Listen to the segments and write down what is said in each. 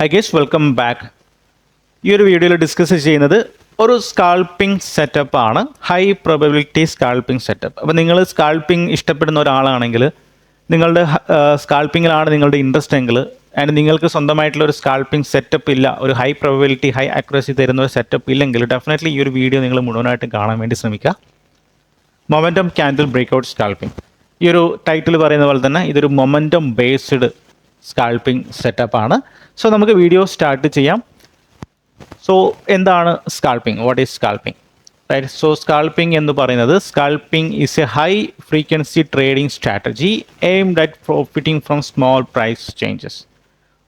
High guys, welcome back. ഈ ഒരു വീഡിയോയിൽ ഡിസ്കസ് ചെയ്യുന്നത് ഒരു സ്കാൾപ്പിംഗ് സെറ്റപ്പ് ആണ്, ഹൈ പ്രോബബിലിറ്റി സ്കാൾപ്പിംഗ് സെറ്റപ്പ്. അപ്പോൾ നിങ്ങൾ സ്കാൾപ്പിംഗ് ഇഷ്ടപ്പെടുന്ന ഒരാളാണെങ്കിൽ, നിങ്ങളുടെ സ്കാൾപ്പിങ്ങിലാണ് നിങ്ങളുടെ ഇൻട്രസ്റ്റ് എങ്കിൽ, ആൻഡ് നിങ്ങൾക്ക് സ്വന്തമായിട്ടുള്ള ഒരു സ്കാൾപ്പിംഗ് സെറ്റപ്പ് ഇല്ല, ഒരു ഹൈ പ്രോബബിലിറ്റി ഹൈ ആക്യുറസി തരുന്ന ഒരു സെറ്റപ്പ് ഇല്ലെങ്കിൽ, ഡെഫിനറ്റ്ലി ഈ ഒരു വീഡിയോ നിങ്ങൾ മുഴുവനായിട്ട് കാണാൻ വേണ്ടി ശ്രമിക്കുക. Momentum candle breakout scalping. ഈ ഒരു ടൈറ്റിൽ പറയുന്ന പോലെ തന്നെ ഇതൊരു മൊമെൻറ്റം ബേസ്ഡ് സ്കാൾപ്പിംഗ് സെറ്റപ്പ് ആണ്. സോ നമുക്ക് വീഡിയോ സ്റ്റാർട്ട് ചെയ്യാം. സോ എന്താണ് scalping? What is scalping? Right. So scalping എന്ന് പറയുന്നത്, scalping is a high frequency trading strategy aimed at profiting from small price changes.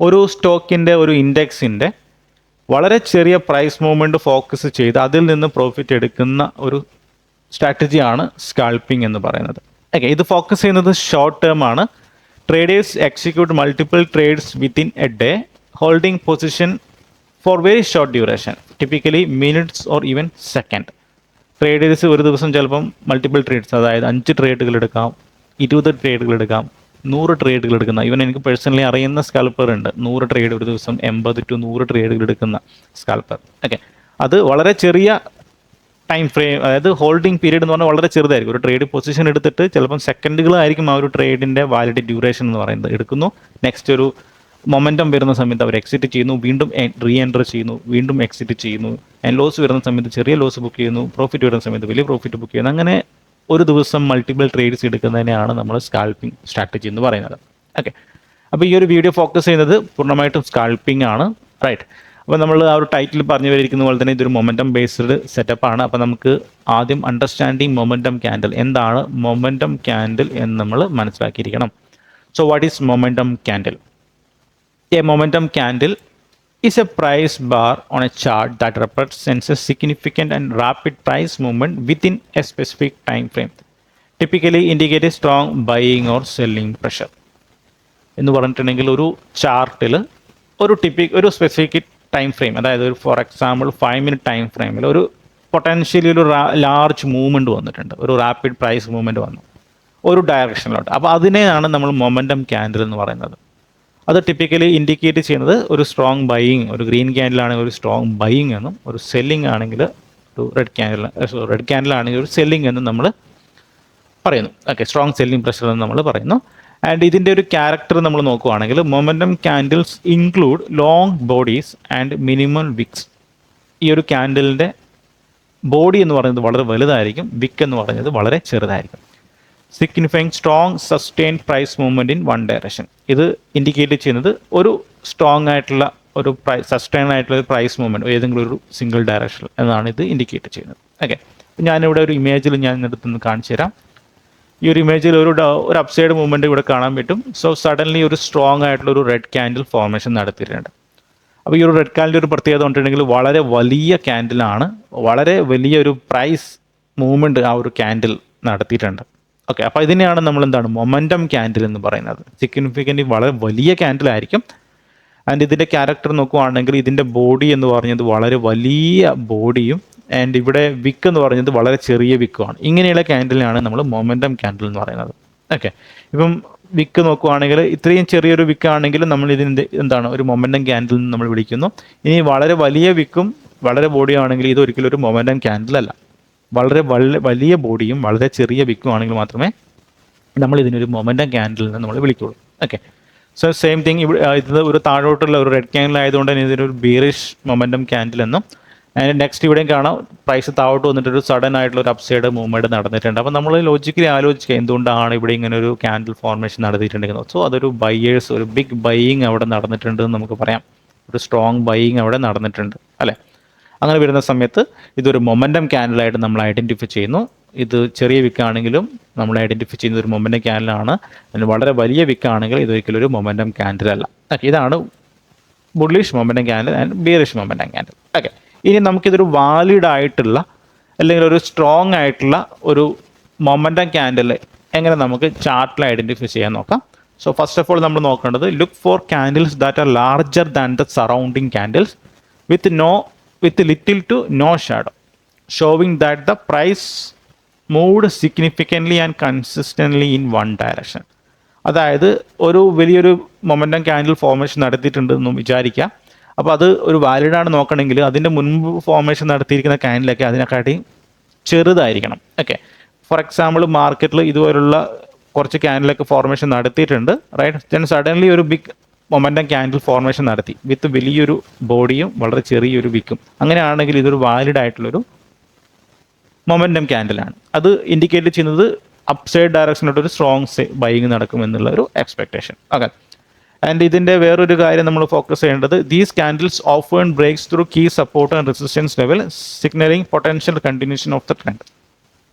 ഒരു സ്റ്റോക്കിൻ്റെ, ഒരു ഇൻഡെക്സിൻ്റെ വളരെ ചെറിയ പ്രൈസ് മൂവ്മെൻറ്റ് ഫോക്കസ് ചെയ്ത് അതിൽ നിന്ന് പ്രോഫിറ്റ് എടുക്കുന്ന ഒരു സ്ട്രാറ്റജിയാണ് സ്കാൾപ്പിംഗ് എന്ന് പറയുന്നത്. ഓക്കെ, ഇത് ഫോക്കസ് ചെയ്യുന്നത് ഷോർട്ട് ടേം ആണ്. Traders execute multiple trades within a day, holding position for very short duration, typically minutes or even second. Traders ഒരു ദിവസം ചിലപ്പം മൾട്ടിപ്പിൾ ട്രേഡ്സ്, അതായത് 5 ട്രേഡുകൾ എടുക്കാം, 20 ട്രേഡുകൾ എടുക്കാം, 100 ട്രേഡുകൾ എടുക്കുന്ന, ഈവൻ എനിക്ക് പേഴ്സണലി അറിയുന്ന സ്കാൽപ്പർ ഉണ്ട്. 100 ട്രേഡ് ഒരു ദിവസം 80 to 100 ട്രേഡുകൾ എടുക്കുന്ന സ്കാൽപ്പർ. ഓക്കെ, അത് വളരെ ചെറിയ ടൈം ഫ്രെയിം, അതായത് ഹോൾഡിംഗ് പീരീഡ് എന്ന് പറഞ്ഞാൽ വളരെ ചെറുതായിരിക്കും. ഒരു ട്രേഡ് പൊസിഷൻ എടുത്തിട്ട് ചിലപ്പം സെക്കൻഡുകളായിരിക്കും ആ ഒരു ട്രേഡിൻ്റെ വാലിഡ് ഡ്യൂറേഷൻ എന്ന് പറയുന്നത്. എടുക്കുന്നു, നെക്സ്റ്റ് ഒരു മൊമെൻറ്റം വരുന്ന സമയത്ത് അവർ എക്സിറ്റ് ചെയ്യുന്നു, വീണ്ടും റീ എൻറ്റർ ചെയ്യുന്നു, വീണ്ടും എക്സിറ്റ് ചെയ്യുന്നു, ആൻഡ് ലോസ് വരുന്ന സമയത്ത് ചെറിയ ലോസ് ബുക്ക് ചെയ്യുന്നു, പ്രോഫിറ്റ് വരുന്ന സമയത്ത് വലിയ പ്രോഫിറ്റ് ബുക്ക് ചെയ്യുന്നു. അങ്ങനെ ഒരു ദിവസം മൾട്ടിപ്പിൾ ട്രേഡ്സ് എടുക്കുന്നതിനെയാണ് നമ്മൾ സ്കാൾപ്പിംഗ് സ്ട്രാറ്റജി എന്ന് പറയുന്നത്. ഓക്കെ, അപ്പോൾ ഈ ഒരു വീഡിയോ ഫോക്കസ് ചെയ്യുന്നത് പൂർണ്ണമായിട്ടും സ്കാൾപ്പിംഗ് ആണ്. റൈറ്റ്. അപ്പോൾ നമ്മൾ ആ ഒരു ടൈറ്റിൽ പറഞ്ഞു വരിക്കുന്ന പോലെ തന്നെ ഇതൊരു മൊമെൻറ്റം ബേസ്ഡ് സെറ്റപ്പ് ആണ്. അപ്പോൾ നമുക്ക് ആദ്യം അണ്ടർസ്റ്റാൻഡിങ് മൊമെൻറ്റം ക്യാൻഡിൽ, എന്താണ് മൊമെൻറ്റം ക്യാൻഡിൽ എന്ന് നമ്മൾ മനസ്സിലാക്കിയിരിക്കണം. So what is momentum candle? A momentum candle is a price bar on a chart that represents a significant and rapid price movement within a specific time frame, typically indicate a strong buying or selling pressure. എന്ന് പറഞ്ഞിട്ടുണ്ടെങ്കിൽ ഒരു ചാർട്ടിൽ ഒരു specific time frame, അതായത് ഒരു for example 5 minute time ഫ്രെയിമിൽ ഒരു potentially ഒരു ലാർജ് മൂവ്മെൻറ്റ് വന്നിട്ടുണ്ട്, ഒരു റാപ്പിഡ് പ്രൈസ് മൂവ്മെൻറ്റ് വന്നു ഒരു ഡയറക്ഷനിലോട്ട്. അപ്പോൾ അതിനെയാണ് നമ്മൾ മൊമെൻറ്റം ക്യാൻഡിൽ എന്ന് പറയുന്നത്. അത് ടിപ്പിക്കലി ഇൻഡിക്കേറ്റ് ചെയ്യുന്നത് ഒരു സ്ട്രോങ് ബൈയിങ്, ഒരു ഗ്രീൻ ക്യാൻഡിലാണെങ്കിൽ ഒരു സ്ട്രോങ് ബൈയിങ് എന്നും, ഒരു സെല്ലിംഗ് ആണെങ്കിൽ ഒരു റെഡ് ക്യാൻഡിലാണെങ്കിൽ ഒരു സെല്ലിംഗ് എന്നും നമ്മൾ പറയുന്നു. ഓക്കെ, സ്ട്രോങ് സെല്ലിംഗ് പ്രഷർ എന്ന് നമ്മൾ പറയുന്നു. ആൻഡ് ഇതിൻ്റെ ഒരു ക്യാരക്ടർ നമ്മൾ നോക്കുകയാണെങ്കിൽ, momentum candles include long bodies and minimum wicks. ഈ ഒരു ക്യാൻഡിലിൻ്റെ ബോഡി എന്ന് പറയുന്നത് വളരെ വലുതായിരിക്കും, വിക്ക് എന്ന് പറയുന്നത് വളരെ ചെറുതായിരിക്കും. Signifying strong sustain price movement in one direction. ഇത് ഇൻഡിക്കേറ്റ് ചെയ്യുന്നത് ഒരു സ്ട്രോങ് ആയിട്ടുള്ള ഒരു സസ്റ്റെയിൻ ആയിട്ടുള്ള ഒരു പ്രൈസ് മൂവ്മെൻറ്റ് ഏതെങ്കിലും ഒരു സിംഗിൾ ഡയറക്ഷൻ എന്നാണ് ഇത് ഇൻഡിക്കേറ്റ് ചെയ്യുന്നത്. ഓക്കെ, ഞാനിവിടെ ഒരു ഇമേജിൽ ഞാൻ എടുത്തുനിന്ന് കാണിച്ചു തരാം. ഈ ഒരു ഇമേജിൽ ഒരു അപ്സൈഡ് മൂവ്മെൻറ്റ് ഇവിടെ കാണാൻ പറ്റും. സോ സഡൻലി ഒരു സ്ട്രോങ് ആയിട്ടുള്ള ഒരു റെഡ് ക്യാൻഡിൽ ഫോർമേഷൻ നടത്തിയിട്ടുണ്ട്. അപ്പോൾ ഈ ഒരു റെഡ് ക്യാൻഡിൽ ഒരു പ്രത്യേകത കൊണ്ടിട്ടുണ്ടെങ്കിൽ വളരെ വലിയ ക്യാൻഡിലാണ്, വളരെ വലിയൊരു പ്രൈസ് മൂവ്മെൻറ്റ് ആ ഒരു ക്യാൻഡിൽ നടത്തിയിട്ടുണ്ട്. ഓക്കെ, അപ്പോൾ ഇതിനെയാണ് നമ്മൾ എന്താണ് മൊമെൻറ്റം ക്യാൻഡിൽ എന്ന് പറയുന്നത്. സിഗ്നിഫിക്കൻ്റ് വളരെ വലിയ ക്യാൻഡിലായിരിക്കും. ആൻഡ് ഇതിൻ്റെ ക്യാരക്ടർ നോക്കുകയാണെങ്കിൽ ഇതിൻ്റെ ബോഡി എന്ന് പറഞ്ഞത് വളരെ വലിയ ബോഡിയും, ആൻഡ് ഇവിടെ വിക്ക് എന്ന് പറഞ്ഞത് വളരെ ചെറിയ വിക്കുമാണ്. ഇങ്ങനെയുള്ള ക്യാൻഡിലാണ് നമ്മൾ മൊമെൻറ്റം ക്യാൻഡിൽ എന്ന് പറയുന്നത്. ഓക്കെ, ഇപ്പം വിക്ക് നോക്കുകയാണെങ്കിൽ ഇത്രയും ചെറിയൊരു വിക്കാണെങ്കിൽ നമ്മൾ ഇതിൻ്റെ എന്താണ് ഒരു മൊമെൻറ്റം ക്യാൻഡിൽ എന്ന് നമ്മൾ വിളിക്കുന്നു. ഇനി വളരെ വലിയ വിക്കും വളരെ ബോഡിയും ആണെങ്കിൽ ഇത് ഒരിക്കലും ഒരു മൊമെൻറ്റം ക്യാൻഡിൽ അല്ല. വളരെ വലിയ ബോഡിയും വളരെ ചെറിയ വിക്കും ആണെങ്കിൽ മാത്രമേ നമ്മൾ ഇതിനൊരു മൊമെൻറ്റം ക്യാൻഡിൽ എന്ന് നമ്മൾ വിളിക്കുള്ളൂ. ഓക്കെ, സോ സെയിം തിങ് ഇവിടെ ഇത് ഒരു താഴോട്ടുള്ള ഒരു റെഡ് ക്യാൻഡിൽ ആയതുകൊണ്ട് തന്നെ ഇതിനൊരു ബീറിഷ് മൊമെൻറ്റം ക്യാൻഡിൽ എന്നും. ആൻഡ് നെക്സ്റ്റ് ഇവിടെയും കാണാം പ്രൈസ് താഴോട്ട് വന്നിട്ടൊരു സഡൻ ആയിട്ടുള്ള ഒരു അപ്സൈഡ് മൂവ്മെൻറ്റ് നടന്നിട്ടുണ്ട്. അപ്പോൾ നമ്മൾ ലോജിക്കലി ആലോചിക്കുക എന്തുകൊണ്ടാണ് ഇവിടെ ഇങ്ങനെ ഒരു ക്യാൻഡിൽ ഫോർമേഷൻ നടത്തിയിട്ടുണ്ടെങ്കിൽ. സോ അതൊരു ബയേഴ്സ്, ഒരു ബിഗ് ബൈയിങ് അവിടെ നടന്നിട്ടുണ്ട് എന്ന് നമുക്ക് പറയാം. ഒരു സ്ട്രോങ് ബൈയിങ് അവിടെ നടന്നിട്ടുണ്ട് അല്ലേ. അങ്ങനെ വരുന്ന സമയത്ത് ഇതൊരു മൊമെൻറ്റം ക്യാൻഡിലായിട്ട് നമ്മൾ ഐഡൻറ്റിഫൈ ചെയ്യുന്നു. ഇത് ചെറിയ വിക്കാണെങ്കിലും നമ്മൾ ഐഡൻറ്റിഫൈ ചെയ്യുന്നത് ഒരു മൊമെൻറ്റം ക്യാൻഡിലാണ്. അതിന് വളരെ വലിയ വിക്കാണെങ്കിൽ ഇതൊരിക്കലും ഒരു മൊമെൻറ്റം ക്യാൻഡിലല്ല. ഓക്കെ, ഇതാണ് bullish momentum candle and bearish momentum candle. Okay, ഇനി നമുക്കിതൊരു വാലിഡ് ആയിട്ടുള്ള അല്ലെങ്കിൽ ഒരു സ്ട്രോങ് ആയിട്ടുള്ള ഒരു മൊമെൻറ്റം ക്യാൻഡിൽ എങ്ങനെ നമുക്ക് ചാർട്ടിൽ ഐഡൻറ്റിഫൈ ചെയ്യാൻ നോക്കാം. സോ ഫസ്റ്റ് ഓഫ് ഓൾ നമ്മൾ നോക്കേണ്ടത്, look for candles that are larger than the surrounding candles with little to no shadow, showing that the price moved significantly and consistently in one direction. അതായത് ഒരു വലിയൊരു momentum candle formation നടത്തിയിട്ടുണ്ടെന്നും വിചാരിക്കുക. അപ്പോൾ അത് ഒരു വാലിഡാണ് നോക്കണമെങ്കിൽ അതിൻ്റെ മുൻപ് ഫോർമേഷൻ നടത്തിയിരിക്കുന്ന ക്യാൻഡിലൊക്കെ അതിനെക്കാട്ടി ചെറുതായിരിക്കണം. ഓക്കെ, ഫോർ എക്സാമ്പിൾ മാർക്കറ്റിൽ ഇതുപോലുള്ള കുറച്ച് ക്യാൻഡിലൊക്കെ ഫോർമേഷൻ നടത്തിയിട്ടുണ്ട്, റൈറ്റ്. ദെൻ സഡൻലി ഒരു ബിഗ് മൊമെൻറ്റം ക്യാൻഡിൽ ഫോർമേഷൻ നടത്തി വിത്ത് വലിയൊരു ബോഡിയും വളരെ ചെറിയൊരു വിക്കും. അങ്ങനെയാണെങ്കിൽ ഇതൊരു വാലിഡ് ആയിട്ടുള്ളൊരു മൊമെൻറ്റം ക്യാൻഡിലാണ്. അത് ഇൻഡിക്കേറ്റ് ചെയ്യുന്നത് അപ്സൈഡ് ഡയറക്ഷനിലോട്ടൊരു സ്ട്രോങ് ബൈയിങ് നടക്കും എന്നുള്ള ഒരു എക്സ്പെക്ടേഷൻ. ഓക്കെ, ആൻഡ് ഇതിൻ്റെ വേറൊരു കാര്യം നമ്മൾ ഫോക്കസ് ചെയ്യേണ്ടത്, these candles often breaks through key support and resistance level signalling potential continuation of the trend.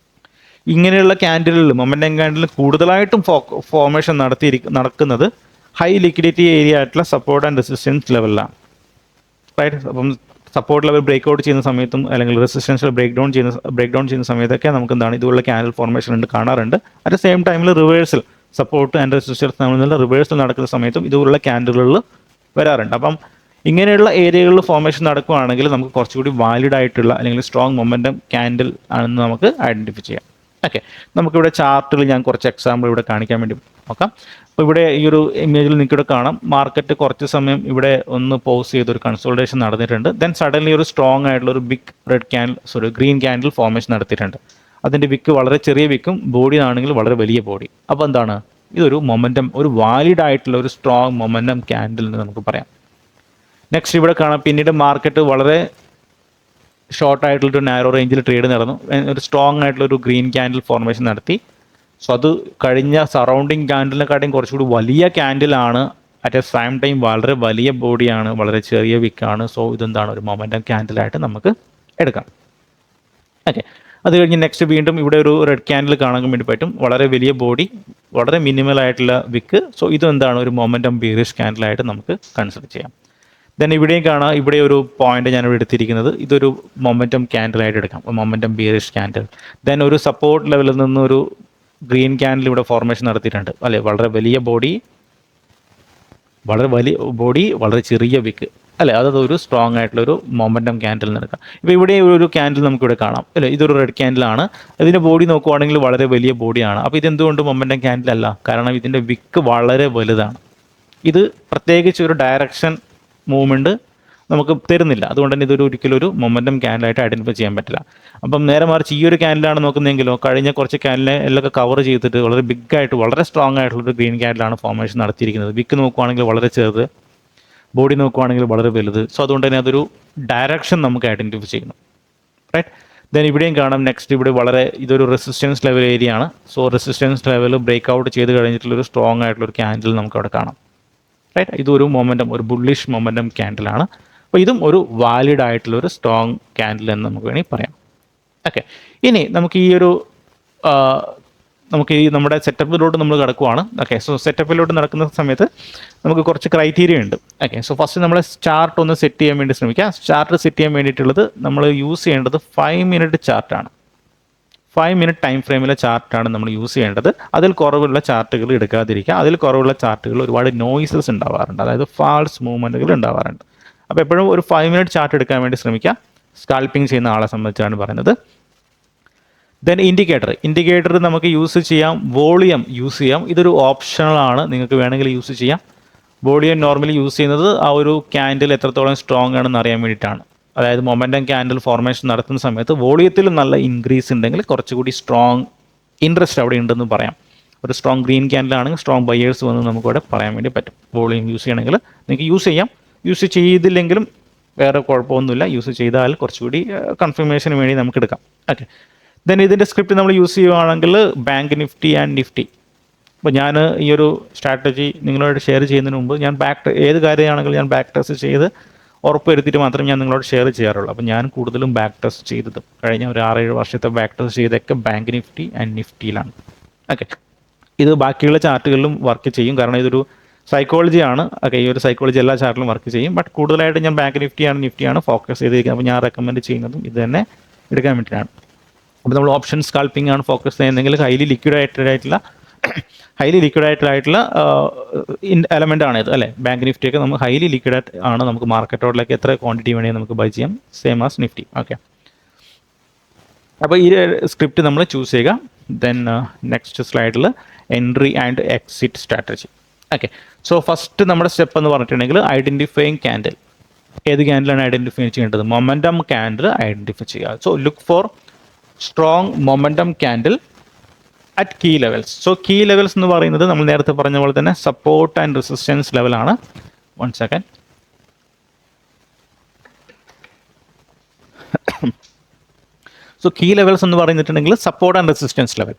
ഇങ്ങനെയുള്ള ക്യാൻഡിലുകൾ മൊമെൻറ്റം ക്യാൻഡിൽ കൂടുതലായിട്ടും ഫോർമേഷൻ നടക്കുന്നത് ഹൈ ലിക്വിഡിറ്റി ഏരിയ ആയിട്ടുള്ള സപ്പോർട്ട് ആൻഡ് റെസിസ്റ്റൻസ് ലെവലിലാണ്, റൈറ്റ്. അപ്പം സപ്പോർട്ട് ലെവൽ ബ്രേക്ക് ഔട്ട് ചെയ്യുന്ന സമയത്തും അല്ലെങ്കിൽ റെസിസ്റ്റൻഷ്യൽ ബ്രേക്ക് ഡൗൺ ചെയ്യുന്ന സമയത്തൊക്കെ നമുക്ക് എന്താണ് ഇതുപോലുള്ള ക്യാൻഡിൽ ഫോർമേഷൻ കാണാറുണ്ട്. അറ്റ് ദ സെയിം ടൈമിൽ റിവേഴ്സൽ സപ്പോർട്ട് ആൻഡ് റെസിസ്റ്റൻസ് തമ്മിലുള്ള റിവേഴ്സൽ നടക്കുന്ന സമയത്തും ഇതുപോലുള്ള ക്യാൻഡിലുകളിൽ വരാറുണ്ട്. അപ്പം ഇങ്ങനെയുള്ള ഏരിയകളിൽ ഫോർമേഷൻ നടക്കുകയാണെങ്കിൽ നമുക്ക് കുറച്ചുകൂടി വാലിഡ് ആയിട്ടുള്ള അല്ലെങ്കിൽ സ്ട്രോങ് മൊമെൻറ്റം ക്യാൻഡിൽ ആണെന്ന് നമുക്ക് ഐഡൻറ്റിഫൈ ചെയ്യാം. ഓക്കെ, നമുക്കിവിടെ ചാർട്ടിൽ ഞാൻ കുറച്ച് എക്സാമ്പിൾ ഇവിടെ കാണിക്കാൻ വേണ്ടി നോക്കാം. അപ്പോൾ ഇവിടെ ഈ ഒരു ഇമേജിൽ നിങ്ങൾക്കിവിടെ കാണാം, മാർക്കറ്റ് കുറച്ച് സമയം ഇവിടെ ഒന്ന് പോസ് ചെയ്തൊരു കൺസോൾട്ടേഷൻ നടന്നിട്ടുണ്ട്. ദെൻ സഡൻലി ഒരു സ്ട്രോങ് ആയിട്ടുള്ള ഒരു ബിഗ് ഗ്രീൻ ക്യാൻഡിൽ ഫോർമേഷൻ നടത്തിയിട്ടുണ്ട്. അതിൻ്റെ വിക്ക് വളരെ ചെറിയ വിക്കും ബോഡി ആണെങ്കിൽ വളരെ വലിയ ബോഡി. അപ്പോൾ എന്താണ്, ഇതൊരു മൊമെൻറ്റം, ഒരു വാലിഡ് ആയിട്ടുള്ള ഒരു സ്ട്രോങ് മൊമെൻറ്റം ക്യാൻഡിൽ എന്ന് നമുക്ക് പറയാം. നെക്സ്റ്റ് ഇവിടെ കാണാം, പിന്നീട് മാർക്കറ്റ് വളരെ ഷോർട്ട് ആയിട്ടുള്ളൊരു നാരോ റേഞ്ചിൽ ട്രേഡ് നടന്നു, ഒരു സ്ട്രോങ് ആയിട്ടുള്ളൊരു ഗ്രീൻ ക്യാൻഡിൽ ഫോർമേഷൻ നടത്തി. സോ അത് കഴിഞ്ഞ സറൗണ്ടിങ് ക്യാൻഡിലിനെക്കാട്ടിയും കുറച്ചുകൂടി വലിയ ക്യാൻഡിലാണ്. അറ്റ് എ സെയിം ടൈം വളരെ വലിയ ബോഡിയാണ്, വളരെ ചെറിയ വിക്കാണ്. സോ ഇതെന്താണ്, ഒരു മൊമെൻറ്റം ക്യാൻഡിലായിട്ട് നമുക്ക് എടുക്കാം. ഓക്കെ, അത് കഴിഞ്ഞ് നെക്സ്റ്റ് വീണ്ടും ഇവിടെ ഒരു റെഡ് ക്യാൻഡിൽ കാണാൻ വേണ്ടി പറ്റും, വളരെ വലിയ ബോഡി, വളരെ മിനിമൽ ആയിട്ടുള്ള വിക്ക്. സോ ഇതെന്താണ്, ഒരു മൊമെൻറ്റം ബീറിഷ് ക്യാൻഡിലായിട്ട് നമുക്ക് കൺസിഡർ ചെയ്യാം. ദെൻ ഇവിടെയും കാണാം, ഇവിടെ ഒരു പോയിന്റ് ഞാനിവിടെ എടുത്തിരിക്കുന്നത്, ഇതൊരു മൊമെൻറ്റം ക്യാൻഡിലായിട്ട് എടുക്കാം, മൊമെൻറ്റം ബീറിഷ് ക്യാൻഡിൽ. ദെൻ ഒരു സപ്പോർട്ട് ലെവലിൽ നിന്നൊരു ഗ്രീൻ ക്യാൻഡിൽ ഇവിടെ ഫോർമേഷൻ നടത്തിയിട്ടുണ്ട്, അല്ലേ. വളരെ വലിയ ബോഡി, വളരെ ചെറിയ വിക്ക്, അല്ലേ. അതൊരു സ്ട്രോങ് ആയിട്ടുള്ളൊരു മൊമെൻറ്റം ക്യാൻഡിൽ എടുക്കാം. ഇപ്പോൾ ഇവിടെ ഒരു ക്യാൻഡിൽ നമുക്കിവിടെ കാണാം, അല്ലേ. ഇതൊരു റെഡ് ക്യാൻഡിലാണ്. ഇതിൻ്റെ ബോഡി നോക്കുവാണെങ്കിൽ വളരെ വലിയ ബോഡിയാണ്. അപ്പോൾ ഇതെന്തുകൊണ്ട് മൊമെൻറ്റം ക്യാൻഡിൽ അല്ല? കാരണം ഇതിൻ്റെ വിക്ക് വളരെ വലുതാണ്. ഇത് പ്രത്യേകിച്ച് ഒരു ഡയറക്ഷൻ മൂവ്മെൻറ്റ് നമുക്ക് തരുന്നില്ല. അതുകൊണ്ട് തന്നെ ഇതൊരു ഒരിക്കലും ഒരു മൊമെൻറ്റം ക്യാൻഡിലായിട്ട് ഐഡൻറ്റിഫൈ ചെയ്യാൻ പറ്റില്ല. അപ്പം നേരെ മറിച്ച് ഈ ഒരു ക്യാൻഡിലാണ് നോക്കുന്നതെങ്കിലോ കഴിഞ്ഞ കുറച്ച് ക്യാൻഡിലെ എല്ലാം കവർ ചെയ്തിട്ട് വളരെ ബിഗ് ആയിട്ട് വളരെ സ്ട്രോങ് ആയിട്ടുള്ളൊരു ഗ്രീൻ ക്യാൻഡിലാണ് ഫോർമേഷൻ നടത്തിയിരിക്കുന്നത്. വിക്ക് നോക്കുവാണെങ്കിൽ വളരെ ചെറുത്, ബോഡി നോക്കുവാണെങ്കിൽ വളരെ വലുത്. സോ അതുകൊണ്ട് തന്നെ അതൊരു ഡയറക്ഷൻ നമുക്ക് ഐഡൻറ്റിഫൈ ചെയ്യുന്നു, റൈറ്റ്. ദെൻ ഇവിടെയും കാണാം, നെക്സ്റ്റ് ഇവിടെ ഇതൊരു റെസിസ്റ്റൻസ് ലെവൽ ഏരിയ ആണ്. So resistance level break out ചെയ്ത് കഴിഞ്ഞിട്ടുള്ളൊരു സ്ട്രോങ് ആയിട്ടുള്ളൊരു ക്യാൻഡിൽ നമുക്ക് അവിടെ കാണാം, റൈറ്റ്. ഇതൊരു മൊമെൻറ്റം, ഒരു ബുള്ളിഷ് മൊമെൻറ്റം ക്യാൻഡിലാണ്. അപ്പോൾ ഇതും ഒരു വാലിഡ് ആയിട്ടുള്ളൊരു സ്ട്രോങ് ക്യാൻഡിൽ എന്ന് നമുക്ക് വേണമെങ്കിൽ പറയാം. ഓക്കെ, ഇനി നമുക്ക് നമ്മുടെ സെറ്റപ്പിലോട്ട് നമ്മൾ കിടക്കുവാണ്. ഓക്കെ, സോ സെറ്റപ്പിലോട്ട് നടക്കുന്ന സമയത്ത് നമുക്ക് കുറച്ച് ക്രൈറ്റീരിയ ഉണ്ട്. ഓക്കെ, സോ ഫസ്റ്റ് നമ്മൾ ചാർട്ട് ഒന്ന് സെറ്റ് ചെയ്യാൻ വേണ്ടി ശ്രമിക്കുക. ചാർട്ട് സെറ്റ് ചെയ്യാൻ വേണ്ടിയിട്ടുള്ളത് നമ്മൾ യൂസ് ചെയ്യേണ്ടത് 5 മിനിറ്റ് ചാർട്ടാണ്. 5 മിനിറ്റ് ടൈം ഫ്രെയിമിലെ ചാർട്ടാണ് നമ്മൾ യൂസ് ചെയ്യേണ്ടത്. അതിൽ കുറവുള്ള ചാർട്ടുകൾ എടുക്കാതിരിക്കുക. അതിൽ കുറവുള്ള ചാർട്ടുകൾ ഒരുപാട് നോയ്സസ് ഉണ്ടാവാറുണ്ട്, അതായത് ഫാൾസ് മൂവ്മെൻറ്റുകൾ ഉണ്ടാവാറുണ്ട്. അപ്പോൾ എപ്പോഴും ഒരു 5 മിനിറ്റ് ചാർട്ട് എടുക്കാൻ വേണ്ടി ശ്രമിക്കുക, സ്കാൽപ്പിംഗ് ചെയ്യുന്ന ആളെ സംബന്ധിച്ചാണ് പറയുന്നത്. ദെൻ ഇൻഡിക്കേറ്റർ നമുക്ക് യൂസ് ചെയ്യാം, വോളിയം യൂസ് ചെയ്യാം. ഇതൊരു ഓപ്ഷണലാണ്, നിങ്ങൾക്ക് വേണമെങ്കിൽ യൂസ് ചെയ്യാം. വോളിയം നോർമലി യൂസ് ചെയ്യുന്നത് ആ ഒരു ക്യാൻഡിൽ എത്രത്തോളം സ്ട്രോങ് ആണെന്ന് അറിയാൻ വേണ്ടിയിട്ടാണ്. അതായത് മൊമെൻറ്റം ക്യാൻഡിൽ ഫോർമേഷൻ നടത്തുന്ന സമയത്ത് വോളിയത്തിൽ നല്ല ഇൻക്രീസ് ഉണ്ടെങ്കിൽ കുറച്ചുകൂടി സ്ട്രോങ് ഇൻട്രസ്റ്റ് അവിടെ ഉണ്ടെന്ന് പറയാം. ഒരു സ്ട്രോങ് ഗ്രീൻ ക്യാൻഡിലാണെങ്കിൽ സ്ട്രോങ് ബയേഴ്സ് വന്ന് നമുക്കവിടെ പറയാൻ വേണ്ടി പറ്റും. വോളിയം യൂസ് ചെയ്യണമെങ്കിൽ നിങ്ങൾക്ക് യൂസ് ചെയ്യാം. യൂസ് ചെയ്തില്ലെങ്കിലും വേറെ കുഴപ്പമൊന്നുമില്ല. യൂസ് ചെയ്താൽ കുറച്ചുകൂടി കൺഫർമേഷന് വേണ്ടി നമുക്ക് എടുക്കാം. ഓക്കെ, ദെൻ ഇതിൻ്റെ സ്ക്രിപ്റ്റ് നമ്മൾ യൂസ് ചെയ്യുകയാണെങ്കിൽ ബാങ്ക് നിഫ്റ്റി ആൻഡ് നിഫ്റ്റി. അപ്പോൾ ഞാൻ ഈ ഒരു സ്ട്രാറ്റജി നിങ്ങളോട് ഷെയർ ചെയ്യുന്നതിന് മുമ്പ് ഞാൻ ഏത് കാര്യമാണെങ്കിലും ഞാൻ ബാക്ക് ടെസ്റ്റ് ചെയ്ത് ഉറപ്പ് വരുത്തിയിട്ട് മാത്രമേ ഞാൻ നിങ്ങളോട് ഷെയർ ചെയ്യാറുള്ളൂ. അപ്പോൾ ഞാൻ കൂടുതലും ബാക്ക് ടെസ്റ്റ് ചെയ്തത് കഴിഞ്ഞ ഒരു 6-7 വർഷത്തെ ബാക്ക് ടെസ്റ്റ് ചെയ്തൊക്കെ ബാങ്ക് നിഫ്റ്റി ആൻഡ് നിഫ്റ്റിയിലാണ്. ഓക്കെ, ഇത് ബാക്കിയുള്ള ചാർട്ടുകളിലും വർക്ക് ചെയ്യും, കാരണം ഇതൊരു സൈക്കോളജിയാണ്. ഓക്കെ, ഈ ഒരു സൈക്കോളജി എല്ലാ ചാർട്ടിലും വർക്ക് ചെയ്യും. ബട്ട് കൂടുതലായിട്ട് ഞാൻ ബാങ്ക് നിഫ്റ്റിയാണ് ഫോക്കസ് ചെയ്തിരിക്കുന്നത്. അപ്പോൾ ഞാൻ റെക്കമെൻഡ് ചെയ്യുന്നതും ഇത് തന്നെ എടുക്കാൻ വേണ്ടിയിട്ടാണ്. അപ്പോൾ നമ്മൾ ഓപ്ഷൻ സ്കാൽപ്പിംഗ് ആണ് ഫോക്കസ് ചെയ്യുന്നതെങ്കിൽ ഹൈലി ലിക്വിഡ് ആയിട്ടുള്ള എലമെൻ്റ് ആണ് ഇത്, അല്ലേ. ബാങ്ക് നിഫ്റ്റിയൊക്കെ നമുക്ക് ഹൈലി ലിക്വിഡ് ആണ്, നമുക്ക് മാർക്കറ്റ് ഓർഡറിലേക്ക് എത്ര ക്വാണ്ടിറ്റി വേണമെങ്കിൽ നമുക്ക് ബൈ ചെയ്യാം, സെയിം ആസ് നിഫ്റ്റി. ഓക്കെ, അപ്പോൾ ഈ സ്ക്രിപ്റ്റ് നമ്മൾ ചൂസ് ചെയ്യുക. ദെൻ നെക്സ്റ്റ് സ്ലൈഡിൽ entry and exit strategy. Okay, so first നമ്മുടെ സ്റ്റെപ്പ് എന്ന് പറഞ്ഞിട്ടുണ്ടെങ്കിൽ ഐഡൻറ്റിഫൈയിങ് ക്യാൻഡിൽ. ഏത് ക്യാൻഡിലാണ് ഐഡൻറ്റിഫൈ ചെയ്യേണ്ടത്? മൊമെൻറ്റം ക്യാൻഡിൽ ഐഡൻറ്റിഫൈ ചെയ്യുക. So look for strong momentum candle at key levels. So key levels എന്ന് പറയുന്നത് നമ്മൾ നേരത്തെ പറഞ്ഞ പോലെ തന്നെ സപ്പോർട്ട് ആൻഡ് റെസിസ്റ്റൻസ് ലെവലാണ്. 1 സെക്കൻഡ്. സോ കീ ലെവൽസ് എന്ന് പറഞ്ഞിട്ടുണ്ടെങ്കിൽ സപ്പോർട്ട് ആൻഡ് റെസിസ്റ്റൻസ് ലെവൽ.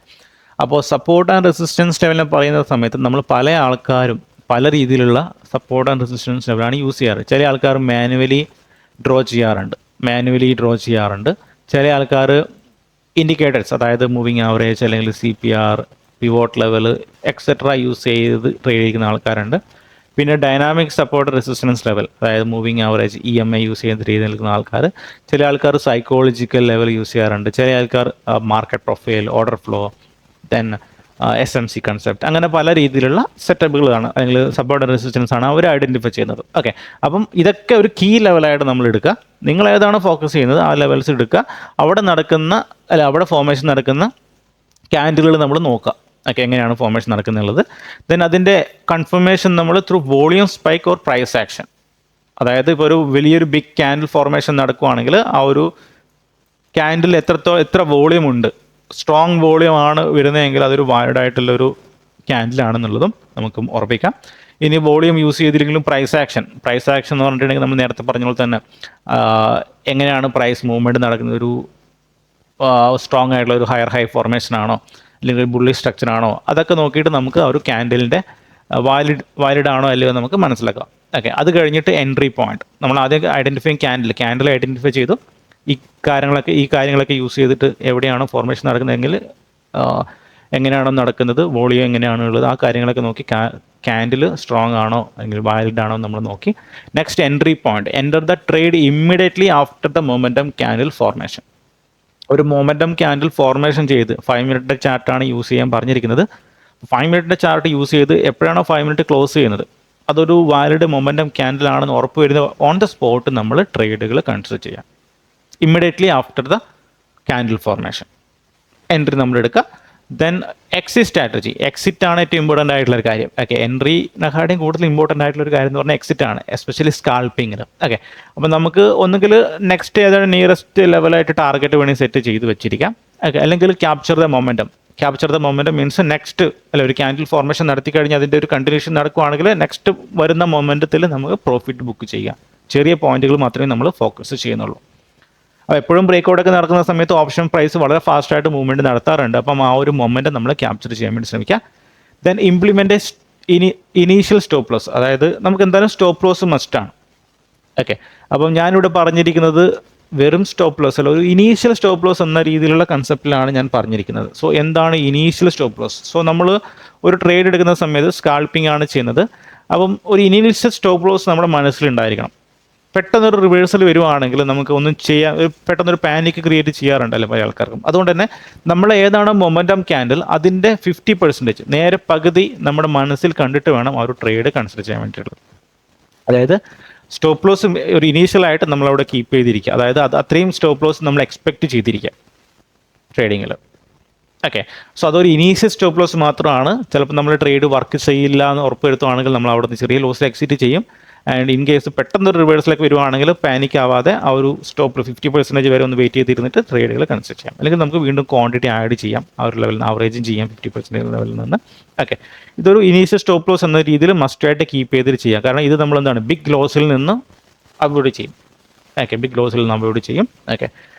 അപ്പോൾ സപ്പോർട്ട് ആൻഡ് റെസിസ്റ്റൻസ് ലെവലിനെ പറയുന്ന സമയത്ത് നമ്മൾ പല ആൾക്കാരും പല രീതിയിലുള്ള സപ്പോർട്ട് ആൻഡ് റെസിസ്റ്റൻസ് ലെവലാണ് യൂസ് ചെയ്യാറ്. ചില ആൾക്കാർ മാനുവലി ഡ്രോ ചെയ്യാറുണ്ട്. ചില ആൾക്കാർ ഇൻഡിക്കേറ്റേഴ്സ്, അതായത് മൂവിങ് ആവറേജ് അല്ലെങ്കിൽ CPR, pivot level etcetera use ചെയ്ത് ട്രേഡ് ചെയ്യുന്ന ആൾക്കാരുണ്ട്. പിന്നെ ഡൈനാമിക് സപ്പോർട്ട് റെസിസ്റ്റൻസ് ലെവൽ, അതായത് മൂവിങ് ആവറേജ് EMA യൂസ് ചെയ്ത് ട്രേഡ് നിൽക്കുന്ന ആൾക്കാർ. ചില ആൾക്കാർ സൈക്കോളജിക്കൽ ലെവൽ യൂസ് ചെയ്യാറുണ്ട്. ചില ആൾക്കാർ market profile, order flow, then SMC concept, അങ്ങനെ പല രീതിയിലുള്ള സെറ്റപ്പുകളാണ് അല്ലെങ്കിൽ സപ്പോർട്ട് റെസിസ്റ്റൻസ് ആണ് അവർ ഐഡൻറ്റിഫൈ ചെയ്യുന്നത്. ഓക്കെ, അപ്പം ഇതൊക്കെ ഒരു കീ ലെവലായിട്ട് നമ്മൾ എടുക്കുക. നിങ്ങൾ ഏതാണ് ഫോക്കസ് ചെയ്യുന്നത് ആ ലെവൽസ് എടുക്കുക. അവിടെ ഫോർമേഷൻ നടക്കുന്ന ക്യാൻഡിലുകൾ നമ്മൾ നോക്കുക. ഓക്കെ, എങ്ങനെയാണ് ഫോർമേഷൻ നടക്കുന്നുള്ളത്. ദെൻ അതിൻ്റെ കൺഫർമേഷൻ നമ്മൾ through volume spike or price action. അതായത് ഇപ്പോൾ ഒരു വലിയൊരു ബിഗ് ക്യാൻഡിൽ ഫോർമേഷൻ നടക്കുകയാണെങ്കിൽ ആ ഒരു ക്യാൻഡിൽ എത്ര വോളിയം ഉണ്ട്, സ്ട്രോങ് വോളിയം ആണ് വരുന്നതെങ്കിൽ അതൊരു വാലിഡ് ആയിട്ടുള്ളൊരു ക്യാൻഡിലാണെന്നുള്ളതും നമുക്ക് ഉറപ്പിക്കാം. ഇനി വോളിയം യൂസ് ചെയ്തില്ലെങ്കിലും പ്രൈസ് ആക്ഷൻ എന്ന് പറഞ്ഞിട്ടുണ്ടെങ്കിൽ നമ്മൾ നേരത്തെ പറഞ്ഞ പോലെ തന്നെ എങ്ങനെയാണ് പ്രൈസ് മൂവ്മെൻറ്റ് നടക്കുന്നത്, ഒരു സ്ട്രോങ് ആയിട്ടുള്ള ഒരു ഹയർ ഹൈ ഫോർമേഷൻ ആണോ അല്ലെങ്കിൽ ബുള്ളി സ്ട്രക്ചർ ആണോ, അതൊക്കെ നോക്കിയിട്ട് നമുക്ക് ആ ഒരു ക്യാൻഡിലിൻ്റെ വാലിഡ് ആണോ അല്ലയോ നമുക്ക് മനസ്സിലാക്കാം. ഓക്കെ, അത് കഴിഞ്ഞിട്ട് എൻട്രി പോയിന്റ് നമ്മൾ ആദ്യം ഐഡൻറ്റിഫൈ ക്യാൻഡിൽ ഐഡൻറ്റിഫൈ ചെയ്തു. ഈ കാര്യങ്ങളൊക്കെ യൂസ് ചെയ്തിട്ട് എവിടെയാണോ ഫോർമേഷൻ നടക്കുന്നതെങ്കിൽ എങ്ങനെയാണോ നടക്കുന്നത്, വോളിയം എങ്ങനെയാണോ ഉള്ളത്, ആ കാര്യങ്ങളൊക്കെ നോക്കി ക്യാൻഡിൽ സ്ട്രോങ് ആണോ അല്ലെങ്കിൽ വാലിഡ് ആണോ നമ്മൾ നോക്കി. Next entry point, enter the trade immediately after the momentum candle formation. ഒരു മൊമെൻറ്റം ക്യാൻഡിൽ ഫോർമേഷൻ ചെയ്ത് 5 മിനിറ്റിൻ്റെ ചാർട്ടാണ് യൂസ് ചെയ്യാൻ പറഞ്ഞിരിക്കുന്നത്. 5 മിനിറ്റിൻ്റെ ചാർട്ട് യൂസ് ചെയ്ത് എപ്പോഴാണോ 5 മിനിറ്റ് ക്ലോസ് ചെയ്യുന്നത് അതൊരു വാലിഡ് മൊമെൻറ്റം ക്യാൻഡിലാണെന്ന് ഉറപ്പ് വരുന്നത് ഓൺ ദ സ്പോട്ട് നമ്മൾ ട്രേഡുകൾ കൺസിഡർ ചെയ്യാം. Immediately after the candle formation entry നമ്മൾ എടുക്കുക. ദെൻ എക്സിറ്റ് സ്ട്രാറ്റജി, എക്സിറ്റ് ആണ് ഏറ്റവും ഇമ്പോർട്ടൻ്റ് ആയിട്ടുള്ളൊരു കാര്യം. ഓക്കെ, എൻട്രിനെക്കാളും കൂടുതൽ ഇമ്പോർട്ടൻ്റ് ആയിട്ടുള്ളൊരു കാര്യം എന്ന് പറഞ്ഞാൽ എക്സിറ്റ് ആണ്, എസ്പെഷ്യലി സ്കാൽപ്പിങ്ങിൽ. ഓക്കെ, അപ്പോൾ നമുക്ക് ഒന്നുകിൽ നെക്സ്റ്റ് ഏതാണ് നിയറസ്റ്റ് ലെവലായിട്ട് ടാർഗറ്റ് വേണമെങ്കിൽ സെറ്റ് ചെയ്ത് വെച്ചിരിക്കാം. ഓക്കെ, അല്ലെങ്കിൽ capture the momentum means next ഒരു ക്യാൻഡിൽ ഫോർമേഷൻ നടത്തി കഴിഞ്ഞാൽ അതിൻ്റെ ഒരു കണ്ടിന്യൂഷൻ നടക്കുകയാണെങ്കിൽ നെക്സ്റ്റ് വരുന്ന മൊമെൻറ്റത്തിൽ നമുക്ക് പ്രോഫിറ്റ് ബുക്ക് ചെയ്യാം. ചെറിയ പോയിന്റുകൾ മാത്രമേ നമ്മൾ ഫോക്കസ് ചെയ്യുന്നുള്ളൂ. അപ്പോൾ എപ്പോഴും ബ്രേക്ക് ഔട്ടൊക്കെ നടക്കുന്ന സമയത്ത് ഓപ്ഷൻ പ്രൈസ് വളരെ ഫാസ്റ്റായിട്ട് മൂവ്മെൻറ്റ് നടത്താറുണ്ട്. അപ്പം ആ ഒരു മൊമെൻറ്റം നമ്മൾ ക്യാപ്ചർ ചെയ്യാൻ വേണ്ടി ശ്രമിക്കുക. Then implement initial stop loss, അതായത് നമുക്ക് എന്തായാലും സ്റ്റോപ്പ് ലോസ് മസ്റ്റാണ്. ഓക്കെ, അപ്പം ഞാനിവിടെ പറഞ്ഞിരിക്കുന്നത് വെറും സ്റ്റോപ്പ് ലോസ് അല്ല, ഒരു ഇനീഷ്യൽ സ്റ്റോപ്പ് ലോസ് എന്ന രീതിയിലുള്ള കൺസെപ്റ്റിലാണ് ഞാൻ പറഞ്ഞിരിക്കുന്നത്. സോ എന്താണ് ഇനീഷ്യൽ സ്റ്റോപ്പ് ലോസ്? സോ നമ്മൾ ഒരു ട്രേഡ് എടുക്കുന്ന സമയത്ത് സ്കാൽപ്പിംഗ് ആണ് ചെയ്യുന്നത്. അപ്പം ഒരു ഇനീഷ്യൽ സ്റ്റോപ്പ് ലോസ് നമ്മുടെ മനസ്സിലുണ്ടായിരിക്കണം. പെട്ടെന്നൊരു റിവേഴ്സൽ വരുവാണെങ്കിൽ നമുക്ക് ഒന്നും ചെയ്യാൻ, പെട്ടെന്നൊരു പാനിക് ക്രിയേറ്റ് ചെയ്യാറുണ്ടല്ലോ പല ആൾക്കാർക്കും. അതുകൊണ്ട് തന്നെ നമ്മൾ ഏതാണോ മൊമെൻറ്റം ക്യാൻഡിൽ അതിൻ്റെ 50% നേരെ പകുതി നമ്മുടെ മനസ്സിൽ കണ്ടിട്ട് വേണം ആ ഒരു ട്രേഡ് കൺസിഡർ ചെയ്യാൻ വേണ്ടിയിട്ടുള്ളത്. അതായത് സ്റ്റോപ്പ് ലോസ് ഒരു ഇനീഷ്യലായിട്ട് നമ്മളവിടെ കീപ്പ് ചെയ്തിരിക്കുക, അതായത് അത്രയും സ്റ്റോപ്പ് ലോസ് നമ്മൾ എക്സ്പെക്റ്റ് ചെയ്തിരിക്കുക ട്രേഡിങ്ങിൽ. ഓക്കെ, സോ അതൊരു ഇനീഷ്യൽ സ്റ്റോപ്പ് ലോസ് മാത്രമാണ്. ചിലപ്പോൾ നമ്മൾ ട്രേഡ് വർക്ക് ചെയ്യില്ല എന്ന് ഉറപ്പുവരുത്തുവാണെങ്കിൽ നമ്മൾ അവിടെ നിന്ന് ചെറിയ ലോസിൽ എക്സിറ്റ് ചെയ്യും. ആൻഡ് ഇൻ കേസ് പെട്ടെന്ന് റിവേഴ്സിലേക്ക് വരുവാണെങ്കിൽ പാനിക് ആവാതെ ആ ഒരു സ്റ്റോപ്പിൽ 50% വരെ ഒന്ന് വെയിറ്റ് ചെയ്തിരുന്നിട്ട് ട്രേഡുകൾ കൺസിഡർ ചെയ്യാം. അല്ലെങ്കിൽ നമുക്ക് വീണ്ടും ക്വാണ്ടിറ്റി ആഡ് ചെയ്യാം, ആ ഒരു ലെവലിൽ നിന്ന് ആവറേജും ചെയ്യാം 50% ലെവലിൽ നിന്ന്. ഓക്കെ, ഇതൊരു ഇനീഷ്യൽ സ്റ്റോപ്പ് ലോസ് എന്ന രീതിയിൽ മസ്റ്റായിട്ട് കീപ്പ് ചെയ്തിട്ട് ചെയ്യാം. കാരണം ഇത് നമ്മൾ എന്താണ് ബിഗ് ലോസിൽ നിന്ന് അവോയ്ഡ് ചെയ്യും. ഓക്കെ, ബിഗ് ലോസിൽ നിന്ന് അവോയ്ഡ് ചെയ്യും. ഓക്കെ,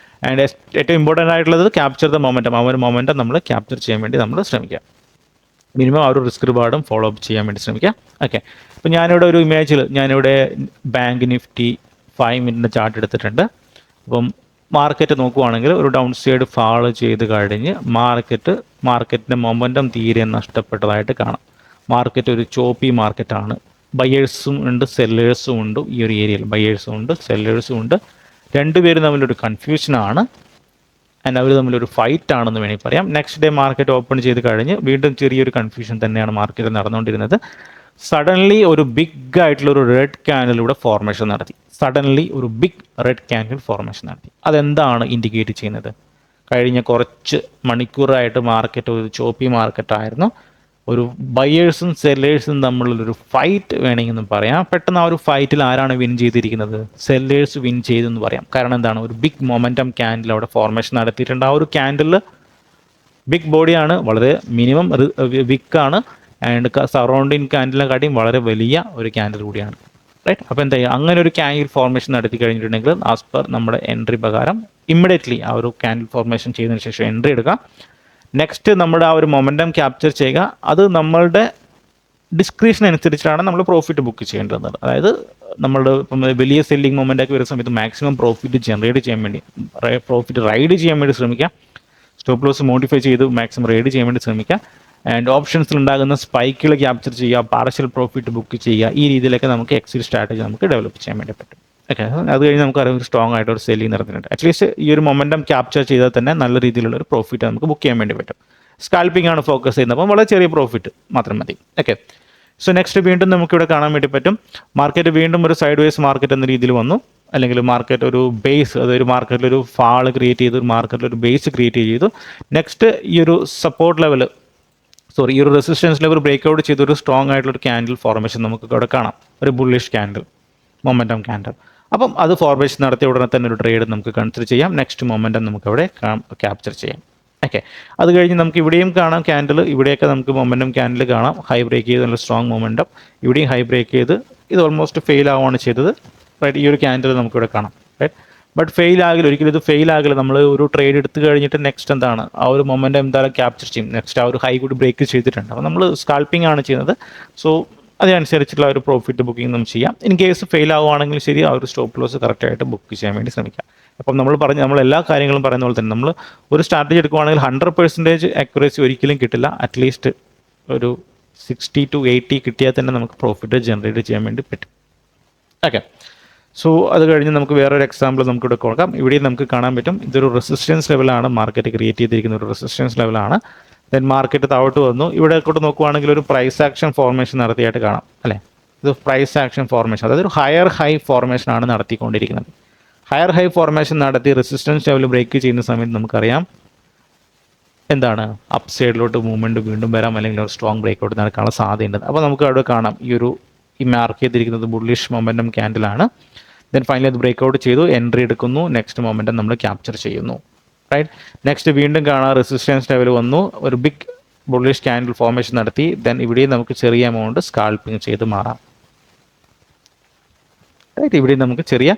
ആൻഡ് ഏറ്റവും ഇമ്പോർട്ടൻ്റ് ആയിട്ടുള്ളത് ക്യാപ്ചർ ദ മൊമെൻറ്റം. ആ ഒരു മൊമെൻറ്റം നമ്മൾ ക്യാപ്ചർ ചെയ്യാൻ വേണ്ടി നമ്മൾ ശ്രമിക്കുക. മിനിമം ആ ഒരു റിസ്ക് റിവാർഡും ഫോളോ അപ്പ് ചെയ്യാൻ വേണ്ടി ശ്രമിക്കുക. ഓക്കെ, അപ്പോൾ ഞാനിവിടെ ഒരു ഇമേജിൽ ബാങ്ക് നിഫ്റ്റി 5 മിനിറ്റിൻ്റെ ചാർട്ട് എടുത്തിട്ടുണ്ട്. അപ്പം മാർക്കറ്റ് നോക്കുവാണെങ്കിൽ ഒരു ഡൗൺ സൈഡ് ഫാൾ ചെയ്ത് കഴിഞ്ഞ് മാർക്കറ്റിൻ്റെ മൊമെൻറ്റം തീരെ നഷ്ടപ്പെട്ടതായിട്ട് കാണാം. മാർക്കറ്റ് ഒരു ചോപ്പി മാർക്കറ്റാണ്. ബയേഴ്സും ഉണ്ട് സെല്ലേഴ്സും ഉണ്ട്. ഈ ഒരു ഏരിയയിൽ ബയേഴ്സും ഉണ്ട് സെല്ലേഴ്സും ഉണ്ട്. രണ്ടുപേരും തമ്മിലൊരു കൺഫ്യൂഷനാണ്. ആൻഡ് അവർ തമ്മിലൊരു ഫൈറ്റ് ആണെന്ന് വേണമെങ്കിൽ പറയാം. നെക്സ്റ്റ് ഡേ മാർക്കറ്റ് ഓപ്പൺ ചെയ്ത് കഴിഞ്ഞ് വീണ്ടും ചെറിയൊരു കൺഫ്യൂഷൻ തന്നെയാണ് മാർക്കറ്റിൽ നടന്നുകൊണ്ടിരുന്നത്. സഡൻലി ഒരു ബിഗ് ആയിട്ടുള്ള ഒരു റെഡ് ക്യാൻഡിൽ ഇവിടെ ഫോർമേഷൻ നടത്തി. അതെന്താണ് ഇൻഡിക്കേറ്റ് ചെയ്യുന്നത്? കഴിഞ്ഞ കുറച്ച് മണിക്കൂറായിട്ട് മാർക്കറ്റ് ഒരു ചോപ്പി മാർക്കറ്റായിരുന്നു. ഒരു ബയേഴ്സും സെല്ലേഴ്സും തമ്മിലുള്ളൊരു ഫൈറ്റ് വേണമെങ്കിൽ എന്ന് പറയാം. പെട്ടെന്ന് ആ ഒരു ഫൈറ്റിൽ ആരാണ് വിൻ ചെയ്തിരിക്കുന്നത്? സെല്ലേഴ്സ് വിൻ ചെയ്തെന്ന് പറയാം. കാരണം എന്താണ്? ഒരു ബിഗ് മൊമെൻറ്റം ക്യാൻഡിൽ അവിടെ ഫോർമേഷൻ നടത്തിയിട്ടുണ്ട്. ആ ഒരു ക്യാൻഡിൽ ബിഗ് ബോഡിയാണ്, വളരെ മിനിമം വിക്കാണ്, ആൻഡ് സറൗണ്ടിങ് ക്യാൻഡിലിനെക്കാട്ടിയും വളരെ വലിയ ഒരു ക്യാൻഡിൽ കൂടിയാണ്, റൈറ്റ്? അപ്പോൾ എന്താ ചെയ്യുക? അങ്ങനെ ഒരു ക്യാൻഡിൽ ഫോർമേഷൻ നടത്തി കഴിഞ്ഞിട്ടുണ്ടെങ്കിൽ ആസ് പെർ നമ്മുടെ എൻട്രി പ്രകാരം ഇമ്മീഡിയറ്റ്ലി ആ ഒരു ക്യാൻഡിൽ ഫോർമേഷൻ ചെയ്തതിന് ശേഷം എൻട്രി എടുക്കുക. നെക്സ്റ്റ് നമ്മുടെ ആ ഒരു മൊമെൻറ്റം ക്യാപ്ചർ ചെയ്യുക. അത് നമ്മളുടെ ഡിസ്ക്രിപ്ഷൻ അനുസരിച്ചാണ് നമ്മൾ പ്രോഫിറ്റ് ബുക്ക് ചെയ്യേണ്ടത്. അതായത് നമ്മളുടെ ഇപ്പം വലിയ സെല്ലിംഗ് മൊമെൻ്റൊക്കെ വരുന്ന സമയത്ത് മാക്സിമം പ്രോഫിറ്റ് ജനറേറ്റ് ചെയ്യാൻ വേണ്ടി, പ്രോഫിറ്റ് റൈഡ് ചെയ്യാൻ വേണ്ടി ശ്രമിക്കുക. സ്റ്റോപ്പ് ലോസ് മോഡിഫൈ ചെയ്ത് മാക്സിമം റൈഡ് ചെയ്യാൻ വേണ്ടി ശ്രമിക്കുക. ആൻഡ് ഓപ്ഷൻസിൽ ഉണ്ടാകുന്ന സ്പൈക്കുകൾ ക്യാപ്ചർ ചെയ്യുക, പാർഷ്യൽ പ്രോഫിറ്റ് ബുക്ക് ചെയ്യുക. ഈ രീതിയിലൊക്കെ നമുക്ക് എക്സിറ്റ് സ്ട്രാറ്റജി നമുക്ക് ഡെവലപ്പ് ചെയ്യാൻ വേണ്ടി പറ്റും. ഓക്കെ, അത് കഴിഞ്ഞ് നമുക്ക് അറിയാം ഒരു സ്ട്രോങ് ആയിട്ട് ഒരു സെല്ലിംഗ് നടത്തുന്നുണ്ട്. അറ്റ്ലീസ്റ്റ് ഈ ഒരു മൊമെൻറ്റം ക്യാപ്ചർ ചെയ്താൽ തന്നെ നല്ല രീതിയിലുള്ള ഒരു പ്രോഫിറ്റ് നമുക്ക് ബുക്ക് ചെയ്യാൻ വേണ്ടി പറ്റും. സ്കാൽപ്പിംഗ് ആണ് ഫോക്കസ് ചെയ്യുന്നത്, അപ്പം വളരെ ചെറിയ പ്രോഫിറ്റ് മാത്രം മതി. ഓക്കെ, സോ നെക്സ്റ്റ് വീണ്ടും നമുക്കിവിടെ കാണാൻ വേണ്ടി പറ്റും മാർക്കറ്റ് വീണ്ടും ഒരു സൈഡ് വേസ് മാർക്കറ്റ് എന്ന രീതിയിൽ വന്നു. അല്ലെങ്കിൽ മാർക്കറ്റ് ഒരു ബേസ്, അതൊരു മാർക്കറ്റിലൊരു ഫാൾ ക്രിയേറ്റ് ചെയ്തു, മാർക്കറ്റിലൊരു ബേസ് ക്രിയേറ്റ് ചെയ്തു. നെക്സ്റ്റ് ഈ ഒരു സപ്പോർട്ട് ലെവൽ, ഈ ഒരു റെസിസ്റ്റൻസ് ലെവൽ ബ്രേക്ക് ഔട്ട് ചെയ്തൊരു സ്ട്രോങ് ആയിട്ടുള്ള ഒരു ക്യാൻഡിൽ ഫോർമേഷൻ നമുക്ക് ഇവിടെ കാണാം, ഒരു ബുള്ളിഷ് ക്യാൻഡിൽ, മൊമെൻറ്റം ക്യാൻഡിൽ. അപ്പം അത് ഫോർമേഷൻ നടത്തിയ ഉടനെ തന്നെ ഒരു ട്രേഡ് നമുക്ക് കൺസിഡർ ചെയ്യാം. നെക്സ്റ്റ് മൊമെൻറ്റം നമുക്ക് അവിടെ ക്യാപ്ചർ ചെയ്യാം. ഓക്കെ, അത് കഴിഞ്ഞ് നമുക്ക് ഇവിടെയും കാണാം ക്യാൻഡിൽ, ഇവിടെയൊക്കെ നമുക്ക് മൊമെൻറ്റം ക്യാൻഡിൽ കാണാം. ഹൈ ബ്രേക്ക് ചെയ്ത് നല്ല സ്ട്രോങ് മൊമെൻറ്റം, ഇവിടെയും ഹൈ ബ്രേക്ക് ചെയ്ത് ഇത് ഓൾമോസ്റ്റ് ഫെയിൽ ആവുകയാണ് ചെയ്തത്, റൈറ്റ്? ഈ ഒരു ക്യാൻഡിൽ നമുക്കിവിടെ കാണാം, റൈറ്റ്? ബട്ട് ഫെയിൽ ആകില്ല, ഒരിക്കലും ഇത് ഫെയിൽ ആകില്ല. നമ്മൾ ഒരു ട്രേഡ് എടുത്ത് കഴിഞ്ഞിട്ട് നെക്സ്റ്റ് എന്താണ് ആ ഒരു മൊമെൻറ്റം എന്തായാലും ക്യാപ്ചർ ചെയ്യും. നെക്സ്റ്റ് ആ ഒരു ഹൈ കൂടി ബ്രേക്ക് ചെയ്തിട്ടുണ്ട്. അപ്പോൾ നമ്മൾ സ്കാൽപ്പിംഗ് ആണ് ചെയ്യുന്നത്. സോ അതിനനുസരിച്ചുള്ള ഒരു പ്രോഫിറ്റ് ബുക്കിംഗ് നമുക്ക് ചെയ്യാം. ഇൻ കേസ് ഫെയിൽ ആവുകയാണെങ്കിൽ ശരി, ആ ഒരു സ്റ്റോപ്പ് ലോസ് കറക്റ്റായിട്ട് ബുക്ക് ചെയ്യാൻ വേണ്ടി ശ്രമിക്കാം. അപ്പം നമ്മൾ എല്ലാ കാര്യങ്ങളും പറയുന്ന പോലെ തന്നെ നമ്മൾ ഒരു സ്ട്രാറ്റജി എടുക്കുകയാണെങ്കിൽ 100% അക്യുറസി ഒരിക്കലും കിട്ടില്ല. അറ്റ്ലീസ്റ്റ് ഒരു 60 to 80 കിട്ടിയാൽ തന്നെ നമുക്ക് പ്രോഫിറ്റ് ജനറേറ്റ് ചെയ്യാൻ വേണ്ടി പറ്റും. ഓക്കെ, സോ അത് കഴിഞ്ഞ് നമുക്ക് വേറൊരു എക്സാമ്പിൾ നമുക്കിവിടെ കൊടുക്കാം. ഇവിടെ നമുക്ക് കാണാൻ പറ്റും ഇതൊരു റെസിസ്റ്റൻസ് ലെവലാണ് മാർക്കറ്റ് ക്രിയേറ്റ് ചെയ്തിരിക്കുന്ന ഒരു റെസിസ്റ്റൻസ് ലെവലാണ്. ദെൻ മാർക്കറ്റ് താഴോട്ട് വന്നു. ഇവിടെ കൂടെ നോക്കുവാണെങ്കിൽ ഒരു പ്രൈസ് ആക്ഷൻ ഫോർമേഷൻ നടത്തിയായിട്ട് കാണാം, അല്ലേ? ഇത് പ്രൈസ് ആക്ഷൻ ഫോർമേഷൻ, അതായത് ഒരു ഹയർ ഹൈ ഫോർമേഷൻ ആണ് നടത്തിക്കൊണ്ടിരിക്കുന്നത്. ഹയർ ഹൈ ഫോർമേഷൻ നടത്തി റെസിസ്റ്റൻസ് ലെവൽ ബ്രേക്ക് ചെയ്യുന്ന സമയത്ത് നമുക്കറിയാം എന്താണ് അപ്പ് സൈഡിലോട്ട് മൂവ്മെൻറ്റ് വീണ്ടും വരാം, അല്ലെങ്കിൽ ഒരു സ്ട്രോങ് ബ്രേക്ക് ഔട്ട് നടക്കാനുള്ള സാധ്യതയുണ്ട്. അപ്പോൾ നമുക്ക് അവിടെ കാണാം ഈ മാർക്ക് ചെയ്തിരിക്കുന്നത് ബുള്ളിഷ് മൊമെൻറ്റം ക്യാൻഡിലാണ്. ദെൻ ഫൈനലി അത് ബ്രേക്ക് ഔട്ട് ചെയ്തു, എൻട്രി എടുക്കുന്നു, നെക്സ്റ്റ് മൊമെൻറ്റം നമ്മൾ ക്യാപ്ചർ ചെയ്യുന്നു, റൈറ്റ്? നെക്സ്റ്റ് വീണ്ടും കാണാം റെസിസ്റ്റൻസ് ലെവൽ വന്നു, ഒരു ബിഗ് ബുള്ളിഷ് ക്യാൻഡിൽ ഫോർമേഷൻ നടത്തി. ദെൻ ഇവിടെയും നമുക്ക് ചെറിയ എമൗണ്ട് സ്കാൽപ്പിംഗ് ചെയ്ത് മാറാം, റൈറ്റ്? ഇവിടെയും നമുക്ക് ചെറിയ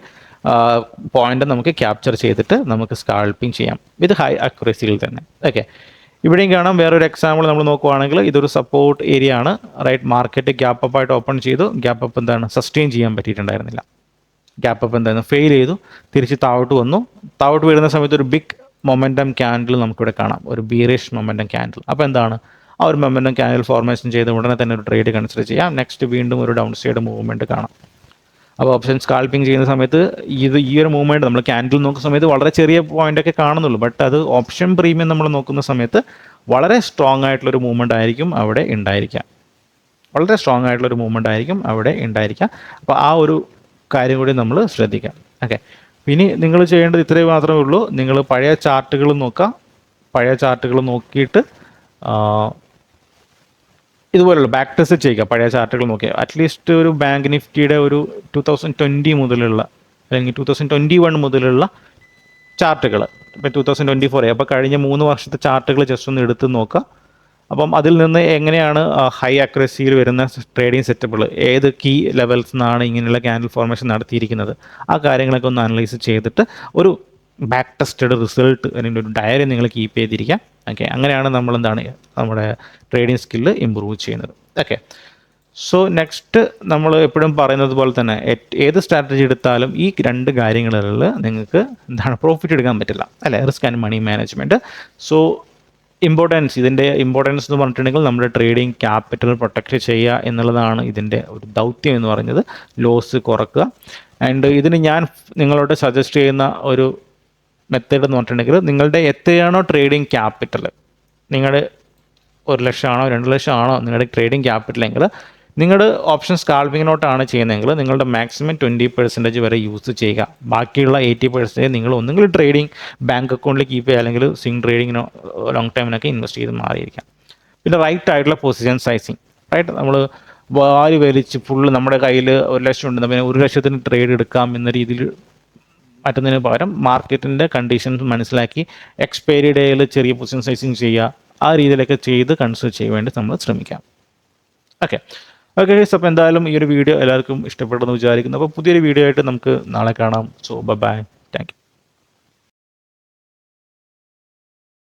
പോയിന്റ് നമുക്ക് ക്യാപ്ചർ ചെയ്തിട്ട് നമുക്ക് സ്കാൽപ്പിംഗ് ചെയ്യാം വിത്ത് ഹൈ അക്യുറസിയിൽ തന്നെ. ഓക്കെ, ഇവിടെയും കാണാം വേറൊരു എക്സാമ്പിൾ നമ്മൾ നോക്കുവാണെങ്കിൽ ഇതൊരു സപ്പോർട്ട് ഏരിയ ആണ്, റൈറ്റ്? മാർക്കറ്റ് ഗ്യാപ്പ് അപ്പ് ആയിട്ട് ഓപ്പൺ ചെയ്തു. ഗ്യാപ്പ് അപ്പ് എന്താണ് സസ്റ്റെയിൻ ചെയ്യാൻ പറ്റിയിട്ടുണ്ടായിരുന്നില്ല. ഗ്യാപ്പ് അപ്പ് എന്തായിരുന്നു ഫെയിൽ ചെയ്തു, തിരിച്ച് താഴോട്ട് വന്നു. താഴോട്ട് വരുന്ന സമയത്ത് ഒരു ബിഗ് മൊമെൻറ്റം ക്യാൻഡിൽ നമുക്കിവിടെ കാണാം, ഒരു ബീറിഷ് മൊമെൻറ്റം ക്യാൻഡിൽ. അപ്പോൾ എന്താണ് ആ ഒരു മൊമെൻറ്റം ക്യാൻഡിൽ ഫോർമേഷൻ ചെയ്ത് ഉടനെ തന്നെ ഒരു ട്രേഡ് കൺസിഡർ ചെയ്യാം. നെക്സ്റ്റ് വീണ്ടും ഒരു ഡൗൺ സൈഡ് മൂവ്മെൻറ്റ് കാണാം. അപ്പോൾ ഓപ്ഷൻ സ്കാൽപ്പിംഗ് ചെയ്യുന്ന സമയത്ത് ഈ ഒരു മൂവ്മെൻറ്റ് നമ്മൾ ക്യാൻഡിൽ നോക്കുന്ന സമയത്ത് വളരെ ചെറിയ പോയിൻ്റൊക്കെ കാണുന്നുള്ളൂ. ബട്ട് അത് ഓപ്ഷൻ പ്രീമിയം നമ്മൾ നോക്കുന്ന സമയത്ത് വളരെ സ്ട്രോങ് ആയിട്ടുള്ളൊരു മൂവ്മെൻറ്റ് ആയിരിക്കും അവിടെ ഉണ്ടായിരിക്കുക, വളരെ സ്ട്രോങ് ആയിട്ടുള്ളൊരു മൂവ്മെൻറ്റ് ആയിരിക്കും അവിടെ ഉണ്ടായിരിക്കുക. അപ്പോൾ ആ ഒരു കാര്യം കൂടി നമ്മൾ ശ്രദ്ധിക്കാം. ഓക്കെ, ഇനി നിങ്ങൾ ചെയ്യേണ്ടത് ഇത്രയും മാത്രമേ ഉള്ളൂ. നിങ്ങൾ പഴയ ചാർട്ടുകൾ നോക്കുക. പഴയ ചാർട്ടുകൾ നോക്കിയിട്ട് ഇതുപോലുള്ള ബാക്ക് ടെസ്റ്റ് ചെയ്യുക. പഴയ ചാർട്ടുകൾ നോക്കിയാൽ അറ്റ്ലീസ്റ്റ് ഒരു ബാങ്ക് നിഫ്റ്റിയുടെ ഒരു 2020 മുതലുള്ള അല്ലെങ്കിൽ 2021 മുതലുള്ള ചാർട്ടുകൾ, ഇപ്പം 2024 അപ്പോൾ കഴിഞ്ഞ 3 വർഷത്തെ ചാർട്ടുകൾ ജസ്റ്റ് ഒന്ന് എടുത്ത് നോക്കുക. അപ്പം അതിൽ നിന്ന് എങ്ങനെയാണ് ഹൈ അക്യുറസിയിൽ വരുന്ന ട്രേഡിംഗ് സെറ്റപ്പുകൾ, ഏത് കീ ലെവൽസ് നിന്നാണ് ഇങ്ങനെയുള്ള ക്യാൻഡിൽ ഫോർമേഷൻ നടത്തിയിരിക്കുന്നത്, ആ കാര്യങ്ങളൊക്കെ ഒന്ന് അനലൈസ് ചെയ്തിട്ട് ഒരു ബാക്ക് ടെസ്റ്റഡ് റിസൾട്ട് അല്ലെങ്കിൽ ഒരു ഡയറി നിങ്ങൾ കീപ്പ് ചെയ്തിരിക്കാം. ഓക്കെ, അങ്ങനെയാണ് നമ്മുടെ ട്രേഡിംഗ് സ്കില്ല് ഇമ്പ്രൂവ് ചെയ്യുന്നത്. ഓക്കെ, സോ നെക്സ്റ്റ് നമ്മൾ എപ്പോഴും പറയുന്നത് പോലെ തന്നെ ഏത് സ്ട്രാറ്റജി എടുത്താലും ഈ 2 കാര്യങ്ങളിൽ നിങ്ങൾക്ക് പ്രോഫിറ്റ് എടുക്കാൻ പറ്റില്ല, അല്ലേ? Risk and money management. So ഇതിൻ്റെ ഇമ്പോർട്ടൻസ് എന്ന് പറഞ്ഞിട്ടുണ്ടെങ്കിൽ നമ്മുടെ ട്രേഡിംഗ് ക്യാപിറ്റൽ പ്രൊട്ടക്റ്റ് ചെയ്യുക എന്നുള്ളതാണ് ഇതിൻ്റെ ഒരു ദൗത്യം എന്ന് പറയുന്നത്. ലോസ് കുറക്കുക. ആൻഡ് ഇതിന് ഞാൻ നിങ്ങളോട് സജസ്റ്റ് ചെയ്യുന്ന ഒരു മെത്തേഡ് എന്ന് പറഞ്ഞിട്ടുണ്ടെങ്കിൽ നിങ്ങളുടെ എത്രയാണോ ട്രേഡിംഗ് ക്യാപിറ്റൽ, നിങ്ങളുടെ 1 ലക്ഷമാണോ 2 ലക്ഷമാണോ നിങ്ങളുടെ ട്രേഡിംഗ് ക്യാപിറ്റലെങ്കിൽ നിങ്ങളുടെ ഓപ്ഷൻ സ്കാൽപ്പിങ്ങിനോട്ടാണ് ചെയ്യുന്നതെങ്കിൽ നിങ്ങളുടെ മാക്സിമം 20% വരെ യൂസ് ചെയ്യുക. ബാക്കിയുള്ള 80% നിങ്ങൾ ഒന്നുകിൽ ട്രേഡിംഗ് ബാങ്ക് അക്കൗണ്ടിൽ കീപ്പ് ചെയ്യുക, അല്ലെങ്കിൽ സ്വിംഗ് ട്രേഡിങ്ങിനോ ലോങ് ടൈമിനൊക്കെ ഇൻവെസ്റ്റ് ചെയ്ത് മാറിയിരിക്കാം. പിന്നെ റൈറ്റ് ആയിട്ടുള്ള പൊസിഷൻ സൈസിങ്. റൈറ്റ്, നമ്മൾ വാരി വലിച്ച് ഫുള്ള് നമ്മുടെ കയ്യിൽ 1,00,000 ഉണ്ട്, പിന്നെ 1,00,000 ട്രേഡ് എടുക്കാം എന്ന രീതിയിൽ മാറ്റുന്നതിന് പകരം മാർക്കറ്റിൻ്റെ കണ്ടീഷൻസ് മനസ്സിലാക്കി എക്സ്പയറി ഡേയിൽ ചെറിയ പൊസിഷൻ സൈസിങ് ചെയ്യുക, ആ രീതിയിലൊക്കെ ചെയ്ത് കൺസിഡർ ചെയ്യാൻ വേണ്ടി നമ്മൾ ശ്രമിക്കാം. ഓക്കെ ഓക്കെ അപ്പോൾ എന്തായാലും ഈ ഒരു വീഡിയോ എല്ലാവർക്കും ഇഷ്ടപ്പെട്ടെന്ന് വിചാരിക്കുന്നു. അപ്പോൾ പുതിയൊരു വീഡിയോ ആയിട്ട് നമുക്ക് നാളെ കാണാം. So by.